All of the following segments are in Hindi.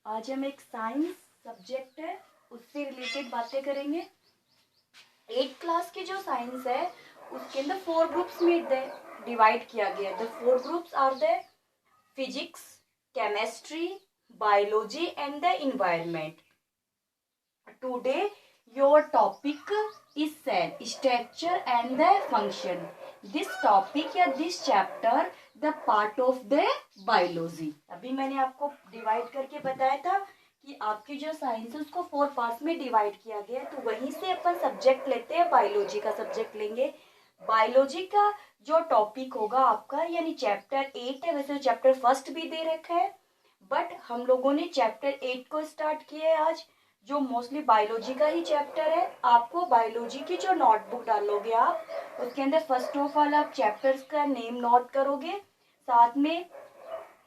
आज हम एक साइंस सब्जेक्ट है उससे रिलेटेड बातें करेंगे। 8th क्लास की जो साइंस है उसके अंदर 4 ग्रुप्स में डिवाइड किया गया है। The 4 groups are the physics, chemistry, biology and the environment. Today your topic is cell structure and the function. This topic या this chapter the part of the biology. अभी मैंने आपको डिवाइड करके बताया था कि आपकी जो साइंस है उसको 4 पार्ट्स में डिवाइड किया गया है, तो वहीं से अपन सब्जेक्ट लेते हैं, बायोलॉजी का सब्जेक्ट लेंगे। बायोलॉजी का जो टॉपिक होगा आपका यानी चैप्टर 8 है। वैसे चैप्टर फर्स्ट भी दे रखा है बट हम लोगों ने चैप्टर 8 को स्टार्ट किया है आज, जो मोस्टली बायोलॉजी का ही चैप्टर है। आपको बायोलॉजी की जो नोटबुक डालोगे आप उसके अंदर फर्स्ट ऑफ ऑल आप चैप्टर्स का नेम नोट करोगे, साथ में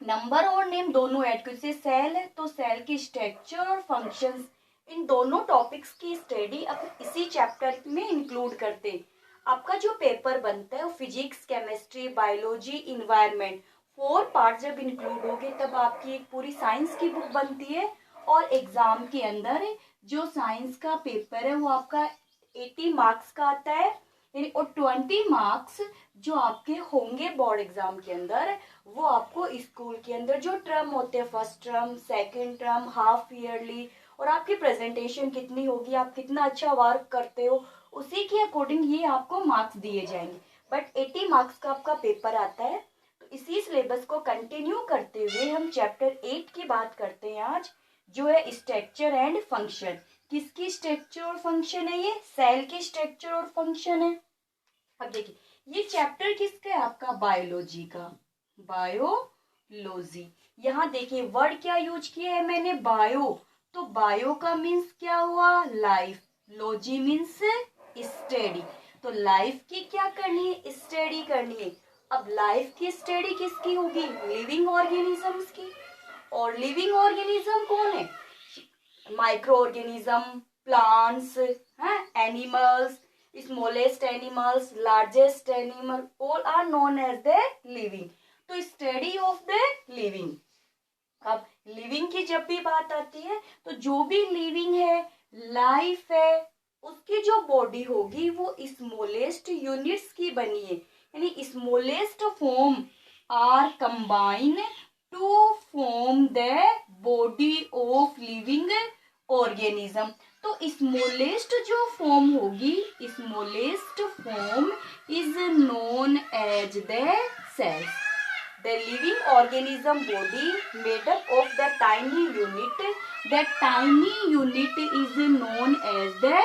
नंबर और नेम दोनों ऐड करोगे। सेल है तो सेल की स्ट्रक्चर और फंक्शंस, इन दोनों टॉपिक्स की स्टडी अब इसी चैप्टर में इंक्लूड करते। आपका जो पेपर बनता है वो physics, chemistry, biology, environment 4 part जब इंक्लूड होंगे तब आपकी एक पूरी साइंस की बुक बनती है। और एग्जाम के अंदर जो साइंस का पेपर है वो आपका 80 मार्क्स का आता है यानी, और 20 मार्क्स जो आपके होंगे बोर्ड एग्जाम के अंदर वो आपको स्कूल के अंदर जो टर्म होते हैं, first term, second term, half yearly, और आपकी प्रेजेंटेशन कितनी होगी, आप कितना अच्छा वर्क करते हो, उसी के अकॉर्डिंग ये आपको मार्क्स दिए जाएंगे। बट 80 मार्क्स का आपका पेपर आता है। तो इसी सिलेबस को कंटिन्यू करते हुए हम चैप्टर 8 की बात करते हैं आज, जो है स्ट्रक्चर एंड फंक्शन। किसकी स्ट्रक्चर और फंक्शन है? ये सेल की स्ट्रक्चर और फंक्शन है। अब देखिए ये चैप्टर किसका है? आपका बायोलॉजी का, बायोलॉजी। यहाँ देखिए वर्ड क्या यूज किया है मैंने, बायो। तो बायो का मीन्स क्या हुआ? लाइफ। Logy means study. तो लाइफ की क्या करनी है? स्टडी करनी है। अब लाइफ की स्टडी किसकी होगी? लिविंग ऑर्गेनिजम्स की। और लिविंग ऑर्गेनिज्म कौन है? माइक्रो ऑर्गेनिज्म, प्लांट्स, हैं, animals, smallest animals, largest animal, all are known as the living. तो स्टडी ऑफ द लिविंग। अब लिविंग की जब भी बात आती है तो जो भी लिविंग है, लाइफ है, उसकी जो बॉडी होगी वो स्मॉलेस्ट यूनिट्स की बनी है यानी smallest form are combine to form the body of living organism. तो स्मॉलेस्ट जो फॉर्म होगी, smallest form is known as the cells. The living organism body made up of the tiny unit. The tiny unit is known as the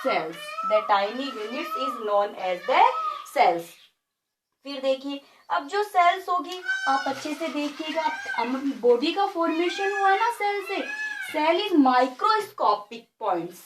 cells. The tiny unit is known as the cells. फिर देखिए अब जो सेल्स होगी आप अच्छे से देखिएगा, बॉडी का फॉर्मेशन हुआ ना सेल से। Cell is microscopic points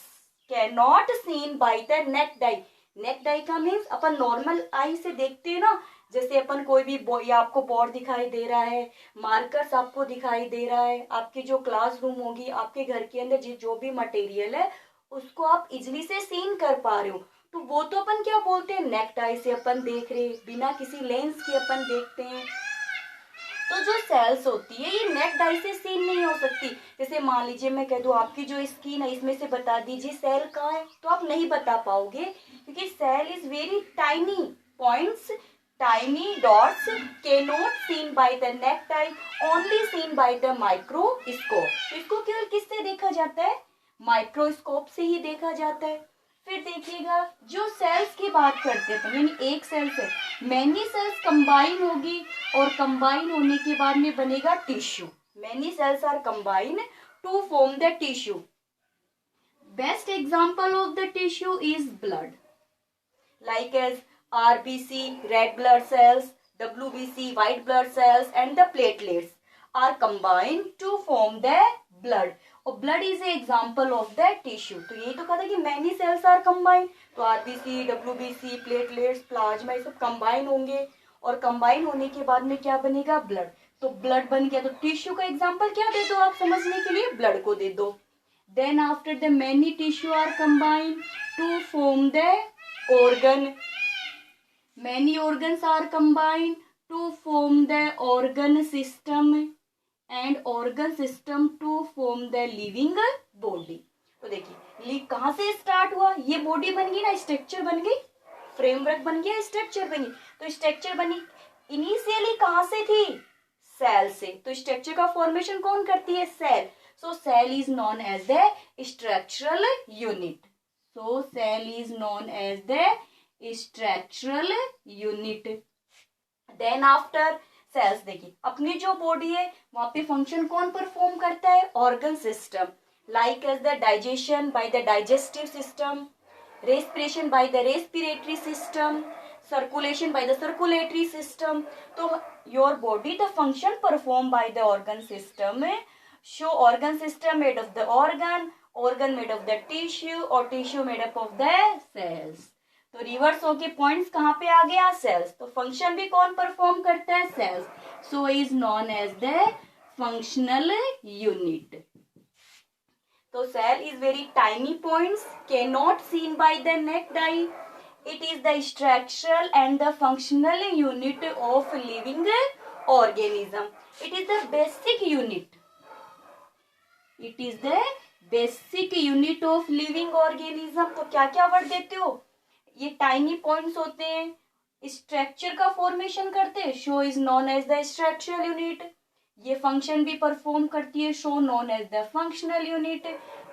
cannot seen by the naked eye. Naked eye का मीन्स अपन नॉर्मल आई से देखते हैं ना, जैसे अपन कोई भी या आपको बोर्ड दिखाई दे रहा है, मार्कर्स आपको दिखाई दे रहा है, आपकी जो क्लासरूम होगी, आपके घर के अंदर जो भी मटेरियल है उसको आप इजिली से सीन कर पा रहे हो, तो वो तो अपन क्या बोलते हैं? नेक्ड आई से अपन देख रहे, बिना किसी लेंस के अपन देखते हैं। तो जो सेल्स होती है ये नेक्ड आई से सीन नहीं हो सकती। जैसे मान लीजिए मैं कह दूं आपकी जो स्किन है इसमें से बता दीजिए सेल कहाँ है, तो आप नहीं बता पाओगे क्योंकि cell is very tiny points, tiny dots cannot seen by the naked eye, only seen by the microscope। तो इसको केवल किससे देखा जाता है? माइक्रोस्कोप से ही देखा जाता है। फिर देखिएगा जो सेल्स की बात करते हैं यानी एक सेल से मैनी सेल्स कंबाइन होगी और कंबाइन होने के बाद में बनेगा tissue. Many cells are combine to form the tissue. Best example of the tissue is blood, like as RBC, red blood cells, WBC, white blood cells and the platelets are combined to form the blood। और blood is a example of the tissue। तो यही तो कहा था कि many cells are combined, तो RBC, WBC, platelets, plasma ये सब combine होंगे और combine होने के बाद में क्या बनेगा? blood। तो blood बन गया, तो tissue का example क्या दे दो आप समझने के लिए? blood को दे दो। Then after the many tissue are combined to form the organ। Many organs are combined to form the organ system and organ system to form the living body. तो देखिए कहाँ से स्टार्ट हुआ, ये बॉडी बन गई ना, स्ट्रक्चर बन गई, फ्रेमवर्क बन गया, स्ट्रक्चर बनी। तो स्ट्रक्चर बनी इनिशियली कहाँ से थी, सेल से। तो स्ट्रक्चर का फॉर्मेशन कौन करती है, cell. So cell is known as the structural unit. So cell is known as the structural unit. Then after cells, देखिए अपनी जो बॉडी है वहां पे फंक्शन कौन परफॉर्म करता है, organ system, like as the digestion by the digestive system, respiration by the respiratory system, circulation by the circulatory system. तो your body the function performed by the organ system show organ system made of the organ made of the tissue और tissue made up of the cells. तो रिवर्स होके पॉइंट्स कहाँ पे आ गया, सेल्स। तो फंक्शन भी कौन परफॉर्म करता है, cells. So is known as the functional unit. So cell is very tiny points, cannot seen by the naked eye. It is the structural and the functional unit of living organism. It is the basic unit. It is the basic unit of living organism. तो क्या क्या वर्ड देते हो, ये tiny points होते हैं, स्ट्रक्चर का फॉर्मेशन करते हैं, so is known as the structural unit. ये फंक्शन भी परफॉर्म करती है, so known as the functional unit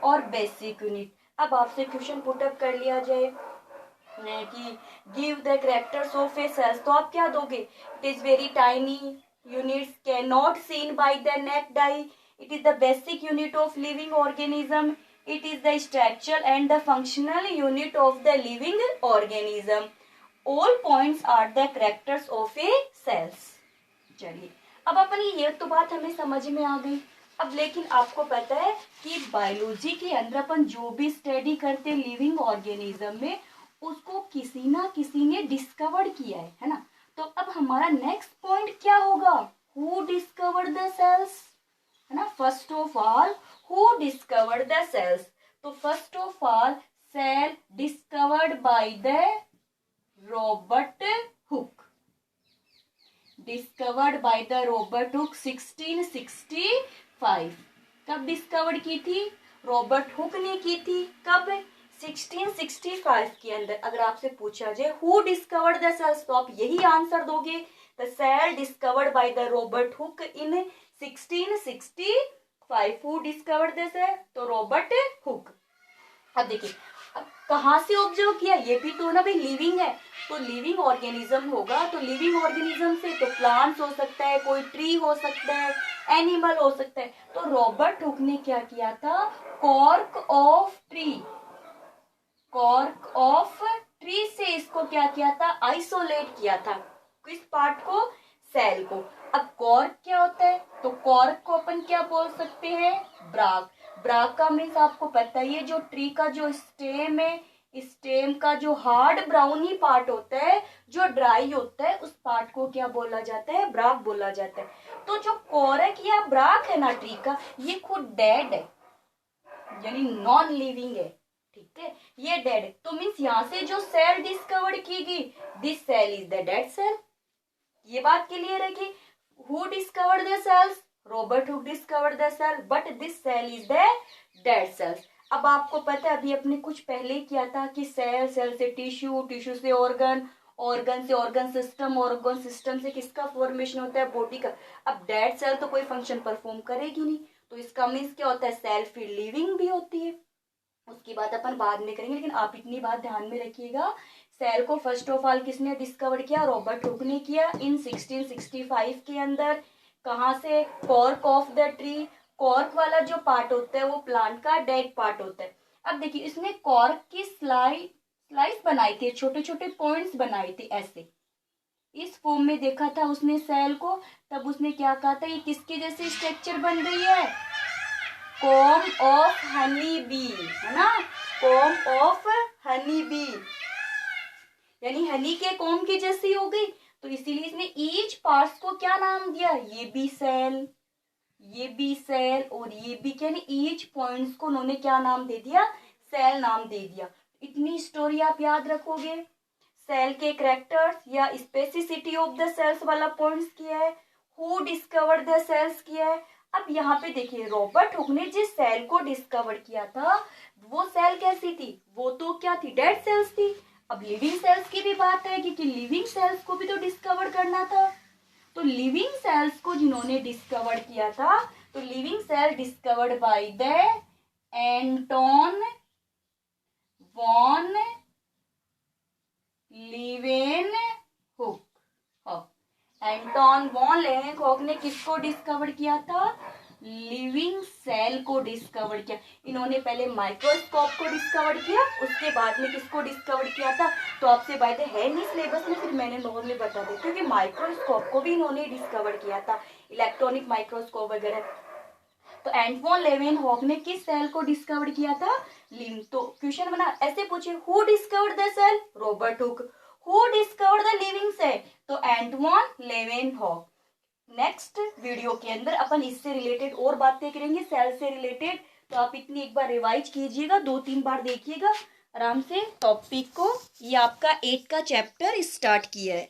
और बेसिक यूनिट। अब आपसे क्वेश्चन पुटअप कर लिया जाए कि give the characters of a cells, तो आप क्या दोगे, it is very tiny, units can not seen by the naked eye, it is the basic unit of living organism, it is the structural and the functional unit of the living organism, all points are the characters of a cells. चलिए अब अपन ये तो बात हमें समझ में आ गई। अब लेकिन आपको पता है कि बायोलॉजी के अंदर अपन जो भी स्टडी करते लिविंग ऑर्गेनिज्म में, उसको किसी ना किसी ने डिस्कवर किया है ना। तो अब हमारा नेक्स्ट पॉइंट क्या होगा, हु डिस्कवर्ड द सेल्स, है ना। First of all who discovered the cells, तो first of all cell discovered by the Robert Hooke, discovered by the Robert Hooke 1665। कब डिस्कवर्ड की थी, रॉबर्ट हुक ने की थी, कब, 1665 के अंदर। अगर आपसे पूछा जाए हु डिस्कवर्ड द सेल्स, तो आप यही आंसर दोगे, the cell discovered by the Robert Hooke in 1665। Who discovered the cell, तो रॉबर्ट हुक। अब देखिए अब कहाँ से ऑब्जर्व किया, ये भी तो ना भाई लिविंग है, तो लिविंग ऑर्गेनिज्म होगा, तो लिविंग ऑर्गेनिज्म से तो प्लांट्स हो सकता है, कोई ट्री हो सकता है, एनिमल हो सकता है। तो रॉबर्ट हुक ने क्या किया था, cork of tree, cork of tree से इसको क्या किया था, आइसोलेट किया था, किस पार्ट को, सेल को। अब कॉर्क क्या होता है, तो कॉर्क को अपन क्या बोल सकते हैं, ब्राक। ब्राक का मीन्स आपको पता ही है, जो ट्री का जो स्टेम है, स्टेम का जो हार्ड ब्राउनी पार्ट होता है, जो ड्राई होता है, उस पार्ट को क्या बोला जाता है, ब्राक बोला जाता है। तो जो कॉर्क या ब्राक है ना ट्री का, ये खुद डेड है, यानी नॉन लिविंग है, ठीक है, ये डेड है। तो मीन्स यहाँ से जो सेल डिस्कवर की गई, this cell is the dead cell. ये बात क्लियर है कि who discovered the cells, Robert Hooke discovered the cell, but this cell is the dead cells. अब आपको पता है, अभी अपने कुछ पहले किया था कि सेल, सेल से टिश्यू, टिश्यू से ऑर्गन, ऑर्गन से ऑर्गन सिस्टम, ऑर्गन सिस्टम से किसका फॉर्मेशन होता है, बॉडी का। अब डेड सेल तो कोई फंक्शन परफॉर्म करेगी नहीं, तो इसका मीन्स क्या होता है, सेल फिर लिविंग भी होती है। उसकी बात अपन बाद में करेंगे, लेकिन आप इतनी बात ध्यान में रखिएगा, सेल को फर्स्ट ऑफ ऑल किसने डिस्कवर किया, रॉबर्ट हुक ने किया इन 1665 के अंदर। कहाँ से, cork of the tree. Cork वाला जो पार्ट होता है वो प्लांट का डेड पार्ट होता है। अब देखिए इसने कॉर्क की स्लाइस बनाई थी, छोटे छोटे पॉइंट्स बनाए थे ऐसे, इस फॉर्म में देखा था उसने सेल को। तब उसने क्या कहा था, ये किसके जैसे स्ट्रक्चर बन रही है, कॉम्ब ऑफ हनी बी, है ना, कॉम्ब ऑफ हनी बी, यानी हनी के कॉम्ब की जैसी हो गई। तो इसीलिए इसने ईच पार्ट्स को क्या नाम दिया, ये बी सेल, ये बी सेल और ये बी, यानी ईच पॉइंट्स को उन्होंने क्या नाम दे दिया, सेल नाम दे दिया। इतनी स्टोरी आप याद रखोगे। सेल के कैरेक्टर्स या स्पेसिसिटी ऑफ द सेल्स वाला पॉइंट्स किया है, हु डिस्कवर्ड द सेल्स किया है। अब यहाँ पे देखिए रॉबर्ट हुक ने जिस सेल को डिस्कवर किया था वो सेल कैसी थी, वो तो क्या थी, डेड सेल्स थी। अब लिविंग सेल्स की भी बात है कि लिविंग सेल्स को भी तो डिस्कवर करना था। तो लिविंग सेल्स को जिन्होंने डिस्कवर किया था, तो living cell discovered by the Anton van Leeuwenhoek. Anton van Leeuwenhoek ने किसको डिस्कवर किया था, लिविंग सेल को डिस्कवर किया। इन्होंने पहले माइक्रोस्कोप को डिस्कवर किया, उसके बाद में किसको डिस्कवर किया था, तो आपसे बात है नहीं सिलेबस में, फिर मैंने नॉर्मली बता दी क्योंकि माइक्रोस्कोप को भी इन्होंने डिस्कवर किया था, इलेक्ट्रॉनिक माइक्रोस्कोप वगैरह। तो एंटोन लेवेनहॉक ने किस सेल को डिस्कवर किया था, लिविंग। तो क्वेश्चन बना ऐसे पूछे, who discovered the cell, Robert Hooke. Who discovered the living cell, तो एंटोन लेवेनहॉक। नेक्स्ट वीडियो के अंदर अपन इससे रिलेटेड और बातें करेंगे, सेल से रिलेटेड। तो आप इतनी एक बार रिवाइज कीजिएगा, 2-3 बार देखिएगा आराम से टॉपिक को। ये आपका 8 का चैप्टर स्टार्ट किया है।